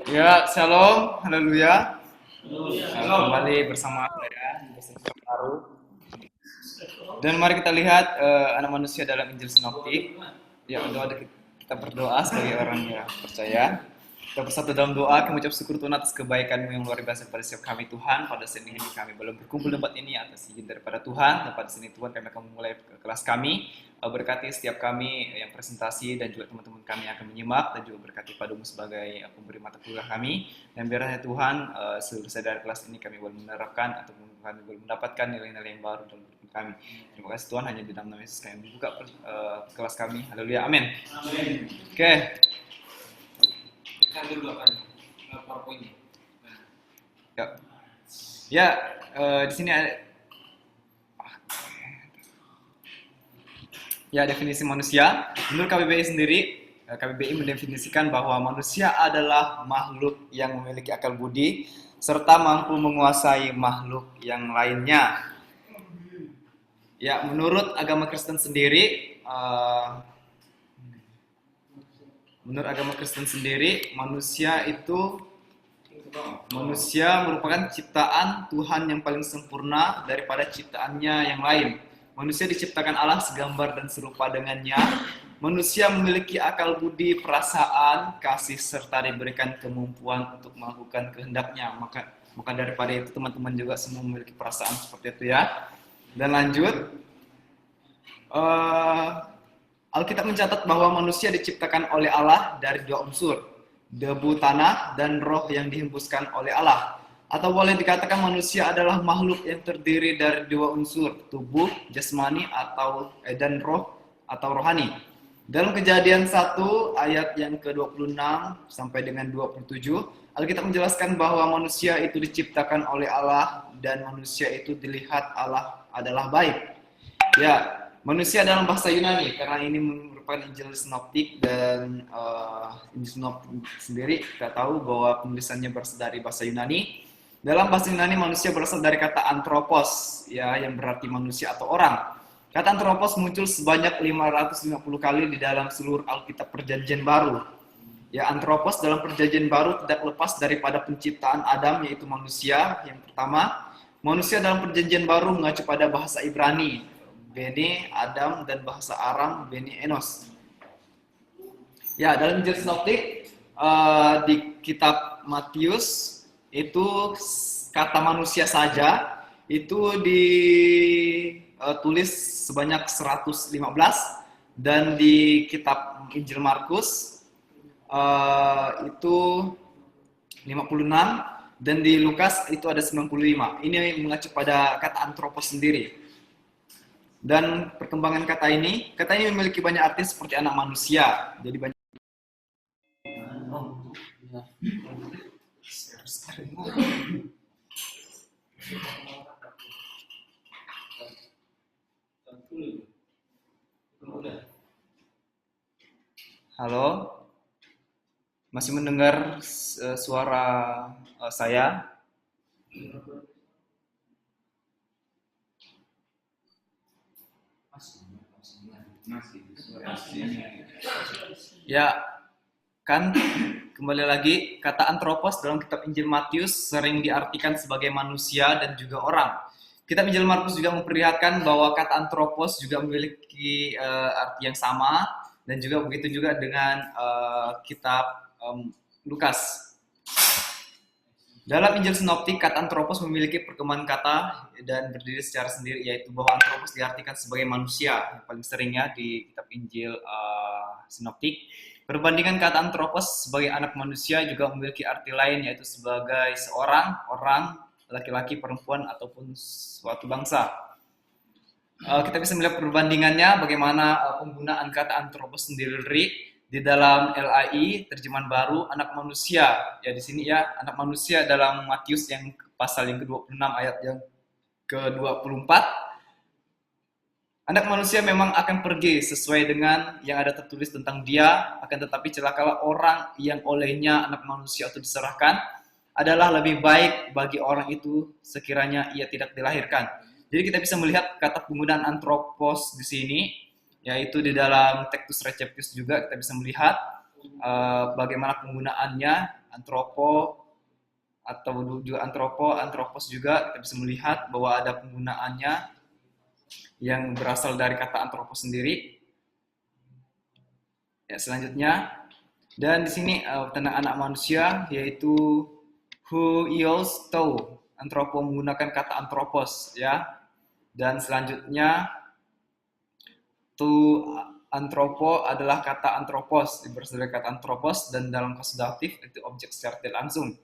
Ya, shalom, haleluya. Kembali bersama saya di bersama baru. Dan mari kita lihat anak manusia dalam Injil Sinoptik. Ya, kita berdoa sebagai orang yang percaya. Kita bersatu dalam doa, kami ucap syukur Tuhan atas kebaikan-Mu yang luar biasa pada setiap kami Tuhan. Pada saat ini kami belum berkumpul di tempat ini atas izin daripada Tuhan. Dan pada saat ini Tuhan kami akan memulai kelas kami. Berkati setiap kami yang presentasi dan juga teman-teman kami yang akan menyimak. Dan juga berkati padamu sebagai pemberi mata kuliah kami. Dan biarlah Tuhan selesai dari kelas ini kami boleh menerapkan atau kami boleh mendapatkan nilai-nilai yang baru dalam hidup kami. Terima kasih Tuhan, hanya di dalam nama Yesus kami membuka kelas kami. Haleluya, amin. Oke. Kan dulu akan PowerPoint-nya. Ya, di sini ada definisi manusia. Menurut KBBI sendiri, KBBI mendefinisikan bahwa manusia adalah makhluk yang memiliki akal budi serta mampu menguasai makhluk yang lainnya. Ya, menurut agama Kristen sendiri, manusia merupakan ciptaan Tuhan yang paling sempurna daripada ciptaannya yang lain. Manusia diciptakan Allah segambar dan serupa dengannya. Manusia memiliki akal budi, perasaan, kasih, serta diberikan kemampuan untuk melakukan kehendaknya. Maka daripada itu teman-teman juga semua memiliki perasaan seperti itu ya. Dan lanjut, Alkitab mencatat bahwa manusia diciptakan oleh Allah dari dua unsur, debu tanah dan roh yang dihembuskan oleh Allah. Atau boleh dikatakan manusia adalah makhluk yang terdiri dari dua unsur, tubuh, jasmani dan roh atau rohani. Dalam Kejadian 1 ayat yang ke-26 sampai dengan 27, Alkitab menjelaskan bahwa manusia itu diciptakan oleh Allah dan manusia itu dilihat Allah adalah baik. Ya, manusia dalam bahasa Yunani, karena ini merupakan Injil Sinoptik dan Injil Sinoptik sendiri kita tahu bahwa penulisannya berasal dari bahasa Yunani. Dalam bahasa Yunani manusia berasal dari kata anthropos, ya, yang berarti manusia atau orang. Kata anthropos muncul sebanyak 550 kali di dalam seluruh Alkitab Perjanjian Baru. Ya, anthropos dalam Perjanjian Baru tidak lepas daripada penciptaan Adam, yaitu manusia yang pertama. Manusia dalam Perjanjian Baru mengacu pada bahasa Ibrani, Bene, Adam, dan bahasa Aram, Bene, Enos. Ya, dalam Injil Sinoptik, di kitab Matius, itu kata manusia saja, itu ditulis sebanyak 115, dan di kitab Injil Markus, itu 56, dan di Lukas itu ada 95. Ini mengacu pada kata anthropos sendiri. Dan perkembangan kata ini memiliki banyak arti seperti anak manusia. Jadi banyak. Halo, masih mendengar suara saya? Ya, kan kembali lagi, kata anthropos dalam kitab Injil Matius sering diartikan sebagai manusia dan juga orang. Kitab Injil Markus juga memperlihatkan bahwa kata anthropos juga memiliki arti yang sama, dan juga begitu juga dengan kitab Lukas. Dalam Injil Sinoptik, kata anthropos memiliki perkembangan kata dan berdiri secara sendiri, yaitu bahwa anthropos diartikan sebagai manusia, yang paling seringnya di kitab Injil Sinoptik. Perbandingan kata anthropos sebagai anak manusia juga memiliki arti lain, yaitu sebagai seorang, orang, laki-laki, perempuan, ataupun suatu bangsa. Kita bisa melihat perbandingannya, bagaimana penggunaan kata anthropos sendiri di dalam LAI, terjemahan baru, anak manusia. Ya, di sini ya, anak manusia dalam Matius yang pasal yang ke-26 ayat yang ke-24. Anak manusia memang akan pergi sesuai dengan yang ada tertulis tentang dia, akan tetapi celakalah orang yang olehnya anak manusia itu diserahkan, adalah lebih baik bagi orang itu sekiranya ia tidak dilahirkan. Jadi kita bisa melihat kata penggunaan anthropos di sini, yaitu di dalam Textus Receptus juga kita bisa melihat bagaimana penggunaannya antropo atau juga antropos juga kita bisa melihat bahwa ada penggunaannya yang berasal dari kata antropos sendiri. Ya, selanjutnya, dan di sini tentang anak manusia yaitu huios tou, antropo menggunakan kata antropos ya. Dan selanjutnya tu antropo adalah kata antropos, berasal dari kata antropos dan dalam kasus datif itu objek secara tidak langsung.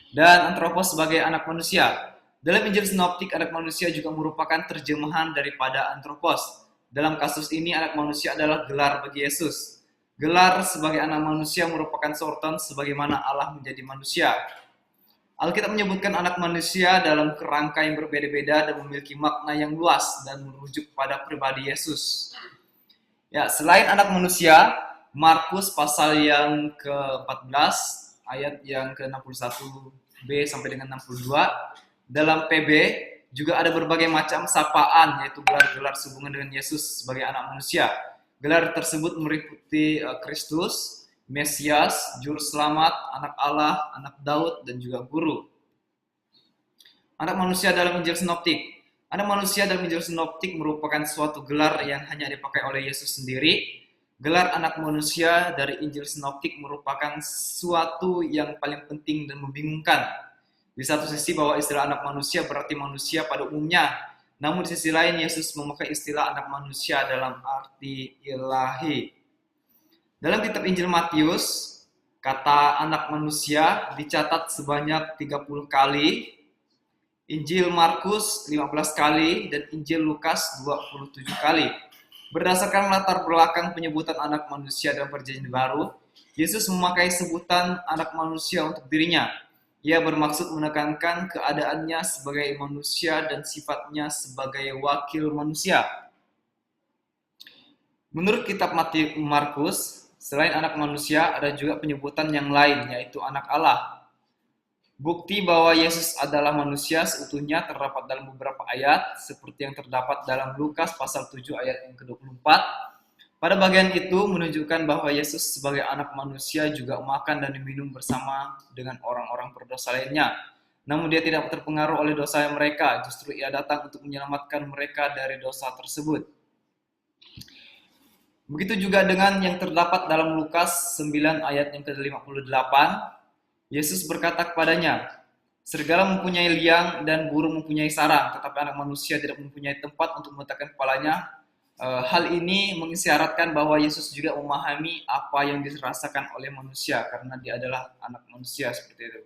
Dan antropos sebagai anak manusia. Dalam Injil Sinoptik, anak manusia juga merupakan terjemahan daripada antropos. Dalam kasus ini, anak manusia adalah gelar bagi Yesus. Gelar sebagai anak manusia merupakan sorton sebagaimana Allah menjadi manusia. Alkitab menyebutkan anak manusia dalam kerangka yang berbeda-beda dan memiliki makna yang luas dan merujuk pada pribadi Yesus. Ya, selain anak manusia, Markus pasal yang ke-14 ayat yang ke-61b sampai dengan 62, dalam PB juga ada berbagai macam sapaan, yaitu gelar-gelar sehubungan dengan Yesus sebagai anak manusia. Gelar tersebut meliputi Kristus, Mesias, Juru Selamat, Anak Allah, Anak Daud, dan juga Guru. Anak manusia dalam Injil Sinoptik. Anak manusia dalam Injil Sinoptik merupakan suatu gelar yang hanya dipakai oleh Yesus sendiri. Gelar anak manusia dari Injil Sinoptik merupakan suatu yang paling penting dan membingungkan. Di satu sisi bahwa istilah anak manusia berarti manusia pada umumnya, namun di sisi lain Yesus memakai istilah anak manusia dalam arti ilahi. Dalam kitab Injil Matius, kata anak manusia dicatat sebanyak 30 kali, Injil Markus 15 kali, dan Injil Lukas 27 kali. Berdasarkan latar belakang penyebutan anak manusia dalam Perjanjian Baru, Yesus memakai sebutan anak manusia untuk dirinya. Ia bermaksud menekankan keadaannya sebagai manusia dan sifatnya sebagai wakil manusia. Menurut kitab Markus, selain anak manusia ada juga penyebutan yang lain, yaitu anak Allah. Bukti bahwa Yesus adalah manusia seutuhnya terdapat dalam beberapa ayat, seperti yang terdapat dalam Lukas pasal 7 ayat yang ke-24. Pada bagian itu menunjukkan bahwa Yesus sebagai anak manusia juga makan dan minum bersama dengan orang-orang berdosa lainnya. Namun dia tidak terpengaruh oleh dosa mereka, justru ia datang untuk menyelamatkan mereka dari dosa tersebut. Begitu juga dengan yang terdapat dalam Lukas 9 ayat yang ke-58, Yesus berkata kepadanya, serigala mempunyai liang dan burung mempunyai sarang, tetapi anak manusia tidak mempunyai tempat untuk meletakkan kepalanya. Hal ini mengisyaratkan bahwa Yesus juga memahami apa yang dirasakan oleh manusia, karena dia adalah anak manusia seperti itu.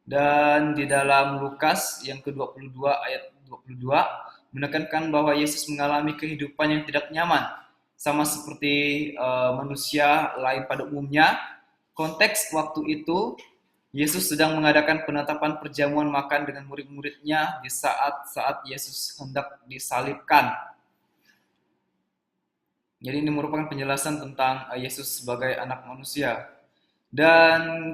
Dan di dalam Lukas yang ke-22 ayat 22, menekankan bahwa Yesus mengalami kehidupan yang tidak nyaman, sama seperti manusia lain pada umumnya. Konteks waktu itu, Yesus sedang mengadakan penetapan perjamuan makan dengan murid-muridnya di saat Yesus hendak disalibkan. Jadi ini merupakan penjelasan tentang Yesus sebagai anak manusia. Dan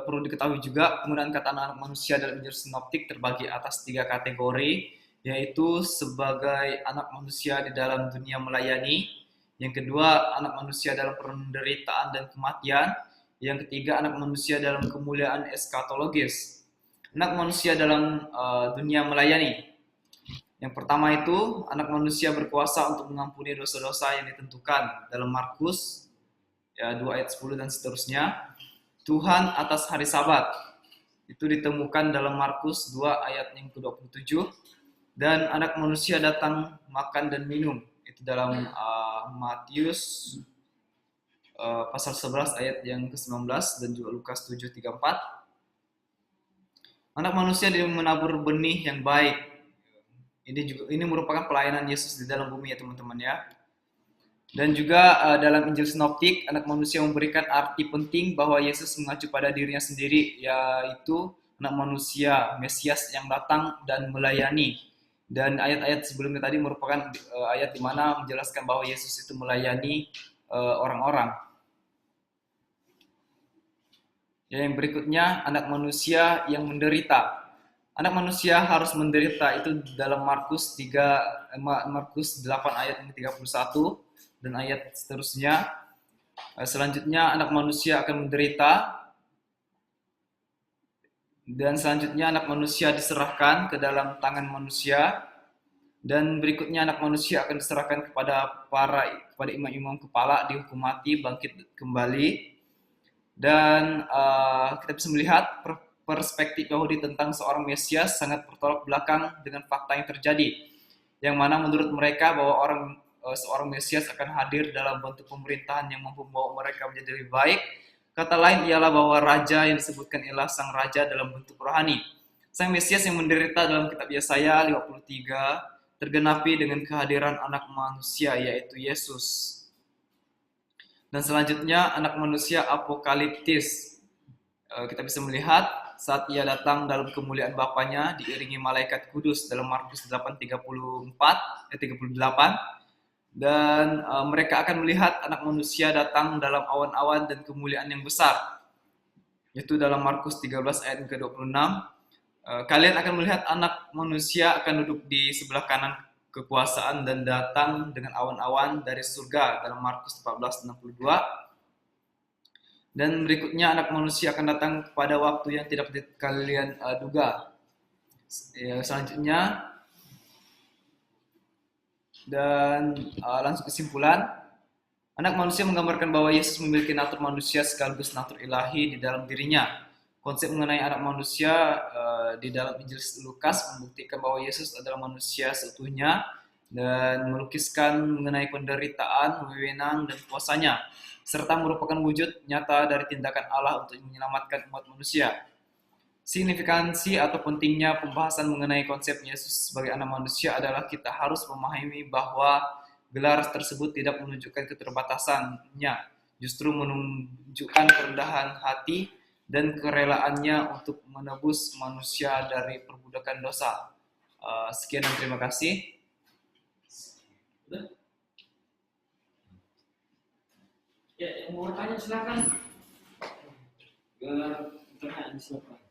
perlu diketahui juga penggunaan kata anak manusia dalam Injil Sinoptik terbagi atas 3 kategori, yaitu sebagai anak manusia di dalam dunia melayani, yang kedua anak manusia dalam penderitaan dan kematian, yang ketiga, anak manusia dalam kemuliaan eskatologis. Anak manusia dalam dunia melayani. Yang pertama itu, anak manusia berkuasa untuk mengampuni dosa-dosa yang ditentukan dalam Markus 2 ayat 10 dan seterusnya. Tuhan atas hari Sabat. Itu ditemukan dalam Markus 2 ayat yang ke-27. Dan anak manusia datang makan dan minum. Itu dalam Matius pasal 11 ayat yang ke-19 dan juga Lukas 7:34. Anak manusia dia menabur benih yang baik. Ini merupakan pelayanan Yesus di dalam bumi ya teman-teman ya. Dan juga dalam Injil Sinoptik, anak manusia memberikan arti penting bahwa Yesus mengacu pada dirinya sendiri, yaitu anak manusia, Mesias yang datang dan melayani. Dan ayat-ayat sebelumnya tadi merupakan ayat di mana menjelaskan bahwa Yesus itu melayani orang-orang. Yang berikutnya, anak manusia yang menderita. Anak manusia harus menderita, itu dalam Markus 8 ayat 31 dan ayat seterusnya. Selanjutnya anak manusia akan menderita, dan selanjutnya anak manusia diserahkan ke dalam tangan manusia, dan berikutnya anak manusia akan diserahkan kepada imam-imam kepala, dihukum mati, bangkit kembali. Dan kita bisa melihat perspektif Yahudi tentang seorang Mesias sangat bertolak belakang dengan fakta yang terjadi, yang mana menurut mereka bahwa seorang Mesias akan hadir dalam bentuk pemerintahan yang mampu membawa mereka menjadi lebih baik. Kata lain ialah bahwa raja yang disebutkan ialah sang raja dalam bentuk rohani. Sang Mesias yang menderita dalam kitab Yesaya 53 tergenapi dengan kehadiran anak manusia, yaitu Yesus. Dan selanjutnya anak manusia apokaliptis. Kita bisa melihat saat ia datang dalam kemuliaan Bapanya diiringi malaikat kudus dalam Markus 8:38. Dan mereka akan melihat anak manusia datang dalam awan-awan dan kemuliaan yang besar. Yaitu dalam Markus 13 ayat ke-26. Kalian akan melihat anak manusia akan duduk di sebelah kanan kekuasaan dan datang dengan awan-awan dari surga dalam Markus 14:62. Dan berikutnya anak manusia akan datang pada waktu yang tidak kalian duga. Selanjutnya, dan langsung kesimpulan, anak manusia menggambarkan bahwa Yesus memiliki natur manusia sekaligus natur ilahi di dalam dirinya. Konsep mengenai anak manusia di dalam Injil Lukas membuktikan bahwa Yesus adalah manusia seutuhnya dan melukiskan mengenai penderitaan, wewenang, dan kuasanya, serta merupakan wujud nyata dari tindakan Allah untuk menyelamatkan umat manusia. Signifikansi atau pentingnya pembahasan mengenai konsep Yesus sebagai anak manusia adalah kita harus memahami bahwa gelar tersebut tidak menunjukkan keterbatasannya, justru menunjukkan kerendahan hati dan kerelaannya untuk menebus manusia dari perbudakan dosa. Sekian dan terima kasih. Ya, yang mau tanya silakan. Gelar pertanyaan silakan.